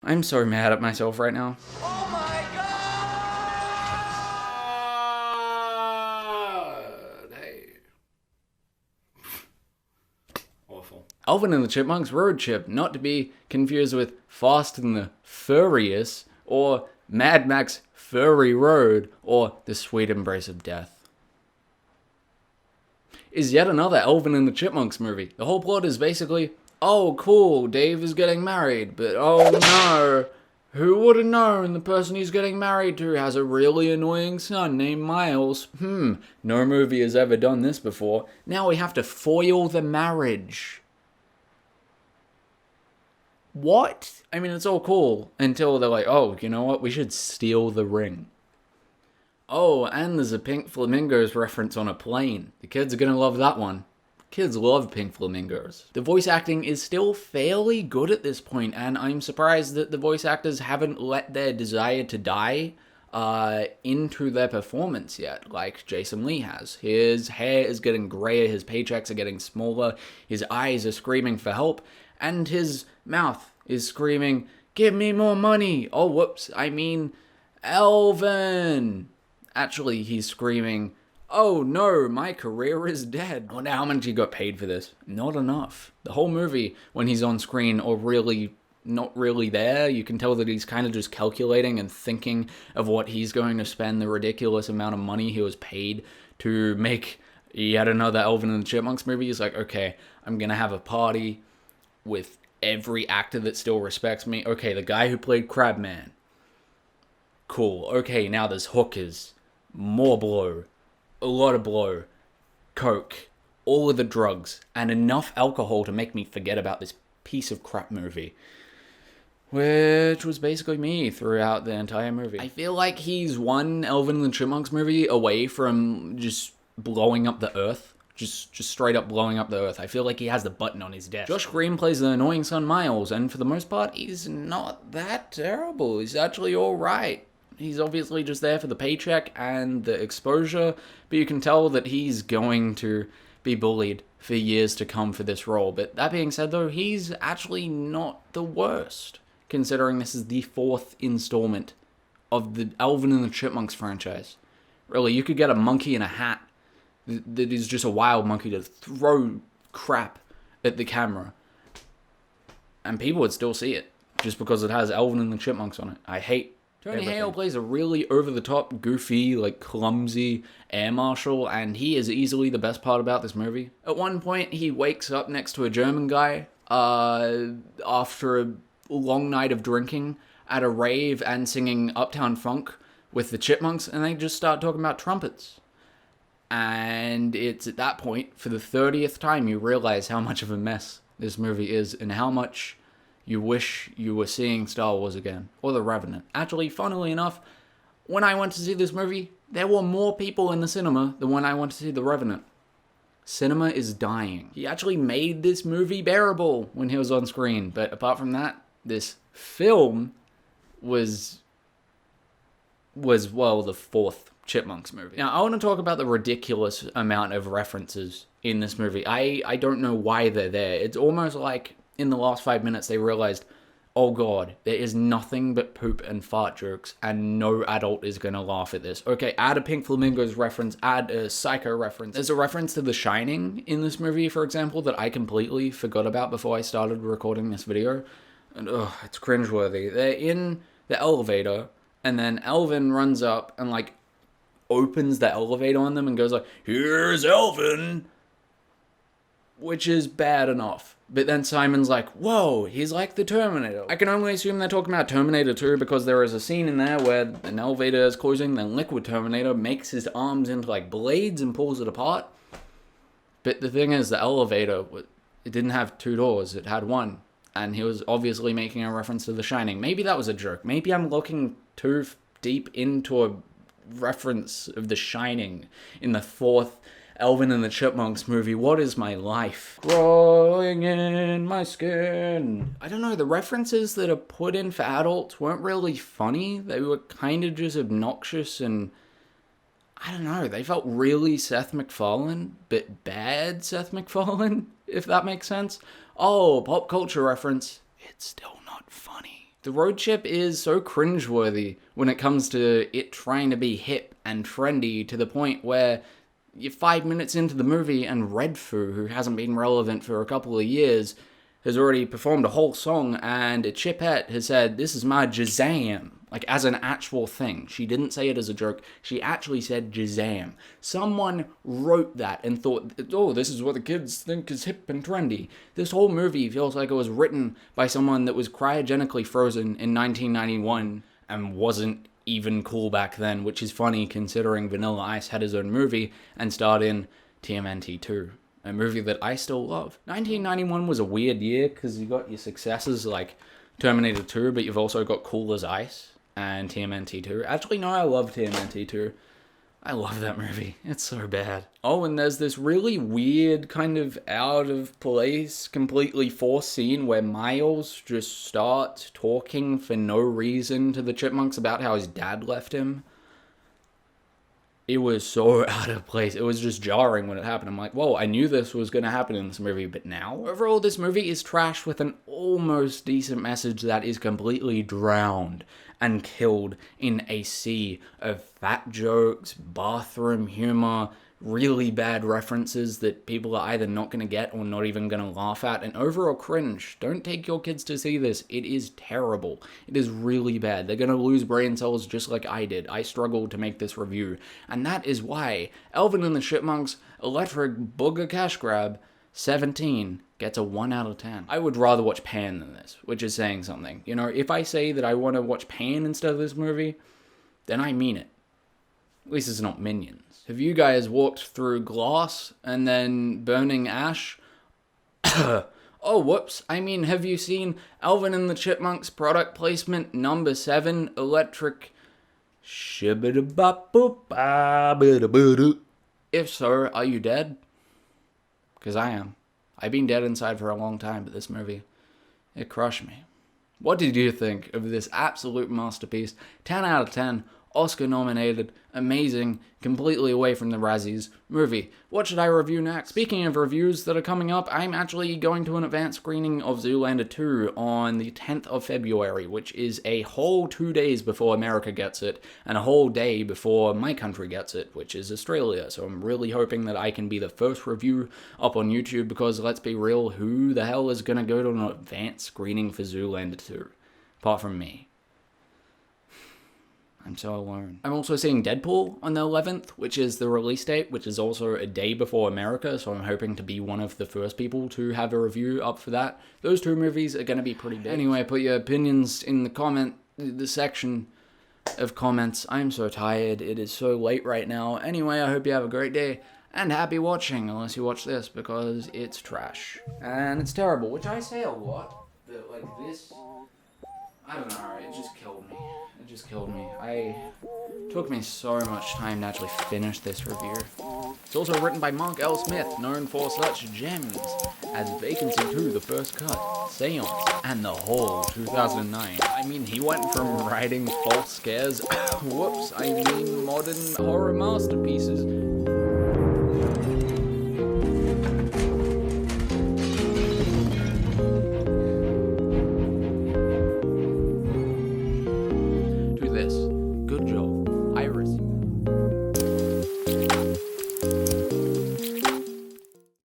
I'm so mad at myself right now. Oh my god! Hey. Awful. Alvin and the Chipmunks Road Trip, not to be confused with Fast and the Furious, or Mad Max Furry Road, or The Sweet Embrace of Death, is yet another Alvin and the Chipmunks movie. The whole plot is basically, oh cool, Dave is getting married, but oh no, who would have known the person he's getting married to has a really annoying son named Miles? No movie has ever done this before. Now we have to foil the marriage. What? I mean, it's all cool until they're like, oh, you know what? We should steal the ring. Oh, and there's a Pink Flamingos reference on a plane. The kids are gonna love that one. Kids love Pink Flamingos. The voice acting is still fairly good at this point, and I'm surprised that the voice actors haven't let their desire to die into their performance yet, like Jason Lee has. His hair is getting grayer, his paychecks are getting smaller, his eyes are screaming for help, and his mouth is screaming, give me more money! Oh, whoops, I mean, Alvin! Actually, he's screaming, oh no, my career is dead. I wonder how much he got paid for this. Not enough. The whole movie, when he's on screen or really not really there, you can tell that he's kind of just calculating and thinking of what he's going to spend the ridiculous amount of money he was paid to make yet another Alvin and the Chipmunks movie. He's like, okay, I'm going to have a party with every actor that still respects me. Okay, the guy who played Crabman. Cool. Okay, now there's hookers. More blow. A lot of blow. Coke. All of the drugs. And enough alcohol to make me forget about this piece of crap movie. Which was basically me throughout the entire movie. I feel like he's one Alvin and the Chipmunks movie away from just blowing up the earth. Just straight up blowing up the earth. I feel like he has the button on his desk. Josh Green plays the annoying son Miles, and for the most part, he's not that terrible. He's actually alright. He's obviously just there for the paycheck and the exposure, but you can tell that he's going to be bullied for years to come for this role. But that being said, though, he's actually not the worst, considering this is the 4th installment of the Alvin and the Chipmunks franchise. Really, you could get a monkey in a hat that is just a wild monkey to throw crap at the camera, and people would still see it, just because it has Alvin and the Chipmunks on it. I hate Tony Hale plays a really over-the-top, goofy, like, clumsy air marshal, and he is easily the best part about this movie. At one point, he wakes up next to a German guy after a long night of drinking at a rave and singing Uptown Funk with the Chipmunks, and they just start talking about trumpets. And it's at that point, for the 30th time, you realize how much of a mess this movie is and how much you wish you were seeing Star Wars again, or The Revenant. Actually, funnily enough, when I went to see this movie, there were more people in the cinema than when I went to see The Revenant. Cinema is dying. He actually made this movie bearable when he was on screen, but apart from that, this film was well, the 4th Chipmunks movie. Now, I want to talk about the ridiculous amount of references in this movie. I don't know why they're there. It's almost like in the last 5 minutes, they realized, oh god, there is nothing but poop and fart jokes, and no adult is going to laugh at this. Okay, add a Pink Flamingos reference, add a Psycho reference. There's a reference to The Shining in this movie, for example, that I completely forgot about before I started recording this video. And it's cringeworthy. They're in the elevator, and then Alvin runs up and, like, opens the elevator on them and goes like, here's Alvin! Which is bad enough. But then Simon's like, whoa, he's like the Terminator. I can only assume they're talking about Terminator 2 because there is a scene in there where an elevator is closing, then Liquid Terminator makes his arms into like blades and pulls it apart. But the thing is, the elevator, it didn't have 2 doors, it had 1. And he was obviously making a reference to The Shining. Maybe that was a joke. Maybe I'm looking too deep into a reference of The Shining in the 4th Alvin and the Chipmunks movie. What is my life? Growing in my skin. I don't know, the references that are put in for adults weren't really funny. They were kind of just obnoxious and, I don't know, they felt really Seth MacFarlane, but bad Seth MacFarlane, if that makes sense. Oh, pop culture reference. It's still not funny. The road chip is so cringeworthy when it comes to it trying to be hip and trendy to the point where you're 5 minutes into the movie and Redfoo, who hasn't been relevant for a couple of years, has already performed a whole song, and Chipette has said, "This is my Jazam," like as an actual thing. She didn't say it as a joke. She actually said Jazam. Someone wrote that and thought, oh, this is what the kids think is hip and trendy. This whole movie feels like it was written by someone that was cryogenically frozen in 1991 and wasn't even cool back then, which is funny considering Vanilla Ice had his own movie and starred in TMNT 2. A movie that I still love. 1991 was a weird year because you got your successes like Terminator 2, but you've also got Cool as Ice and TMNT 2. Actually, no, I love TMNT 2. I love that movie. It's so bad. Oh, and there's this really weird kind of out of place, completely forced scene where Miles just starts talking for no reason to the Chipmunks about how his dad left him. It was so out of place. It was just jarring when it happened. I'm like, whoa, I knew this was going to happen in this movie, but now? Overall, this movie is trash with an almost decent message that is completely drowned and killed in a sea of fat jokes, bathroom humor, really bad references that people are either not going to get or not even going to laugh at, and overall cringe. Don't take your kids to see this. It is terrible. It is really bad. They're going to lose brain cells just like I did. I struggled to make this review, and that is why Alvin and the Chipmunks Electric Booger Cash Grab 17 gets a 1 out of 10. I would rather watch Pan than this, which is saying something. You know, if I say that I want to watch Pan instead of this movie, then I mean it. At least it's not Minions. Have you guys walked through glass and then burning ash? Oh, whoops. I mean, have you seen Alvin and the Chipmunks product placement number 7, electric shibba-da-bop-boop-ah-ba-da-ba-doo? If so, are you dead? Because I am. I've been dead inside for a long time, but this movie, it crushed me. What did you think of this absolute masterpiece? 10 out of 10. Oscar nominated, amazing, completely away from the Razzies movie. What should I review next? Speaking of reviews that are coming up, I'm actually going to an advanced screening of Zoolander 2 on the 10th of February, which is a whole 2 days before America gets it, and a whole day before my country gets it, which is Australia. So I'm really hoping that I can be the first review up on YouTube, because let's be real, who the hell is going to go to an advanced screening for Zoolander 2? Apart from me. I'm so alone. I'm also seeing Deadpool on the 11th, which is the release date, which is also a day before America, so I'm hoping to be one of the first people to have a review up for that. Those two movies are going to be pretty big. Anyway, put your opinions in the section of comments. I'm so tired. It is so late right now. Anyway, I hope you have a great day, and happy watching, unless you watch this, because it's trash. And it's terrible, which I say a lot, but like this, I don't know, it just killed me. It just killed me. It took me so much time to actually finish this review. It's also written by Mark L. Smith, known for such gems as Vacancy 2, The First Cut, Seance, and The Hole, 2009. I mean, he went from writing false scares, whoops, I mean modern horror masterpieces,